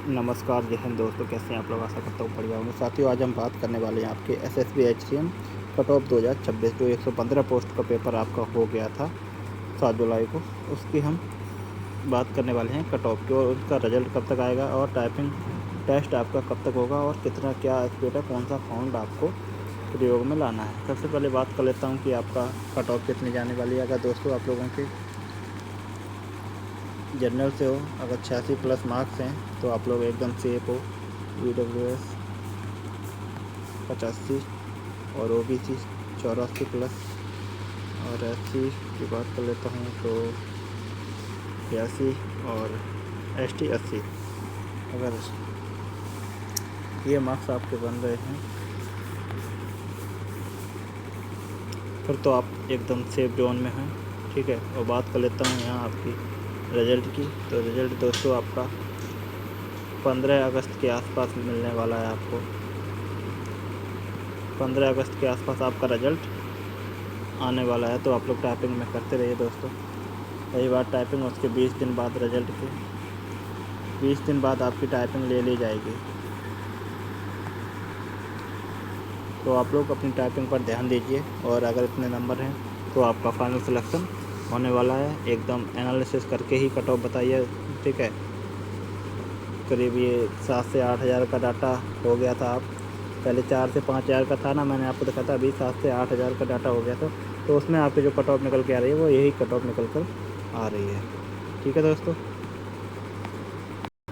नमस्कार, जय हिंद दोस्तों, कैसे हैं आप लोग। आशा करता हूँ बढ़िया होंगे। साथियों, आज हम बात करने वाले हैं आपके एसएसबी एचसीएम कट ऑफ 2026 जो 115 पोस्ट का पेपर आपका हो गया था 7 जुलाई को, उसकी हम बात करने वाले हैं कट ऑफ की, और उसका रिजल्ट कब तक आएगा और टाइपिंग टेस्ट आपका कब तक होगा और कितना क्या स्पीड है, कौन सा फाउंड आपको प्रयोग में लाना है। सबसे पहले बात कर लेता हूँ कि आपका कट ऑफ कितनी जाने वाली है। अगर दोस्तों आप लोगों के जनरल से हो, अगर 86+ मार्क्स हैं तो आप लोग एकदम सेफ हो। EWS 85 और OBC 84+, और SC की बात कर लेता हूँ तो 82 और ST 80। अगर ये मार्क्स आपके बन रहे हैं फिर तो आप एकदम सेफ जोन में हैं, ठीक है। और बात कर लेता हूँ यहाँ आपकी रिज़ल्ट की। तो रिज़ल्ट दोस्तों आपका 15 अगस्त के आसपास मिलने वाला है आपको। 15 अगस्त के आसपास आपका रिज़ल्ट आने वाला है, तो आप लोग टाइपिंग में करते रहिए दोस्तों। रही बात टाइपिंग, उसके 20 दिन बाद रिज़ल्ट के 20 दिन बाद आपकी टाइपिंग ले ली जाएगी। तो आप लोग अपनी टाइपिंग पर ध्यान दीजिए, और अगर इतने नंबर हैं तो आपका फाइनल सिलेक्शन होने वाला है। एकदम एनालिसिस करके ही कट ऑफ बताइए, ठीक है। करीब ये 7 से 8 हज़ार का डाटा हो गया था। आप पहले 4 से 5 हज़ार का था ना, मैंने आपको दिखा था। अभी 7 से 8 हज़ार का डाटा हो गया था, तो उसमें आपकी जो कट ऑफ निकल के आ रही है वो यही कट ऑफ निकल कर आ रही है, ठीक है दोस्तों।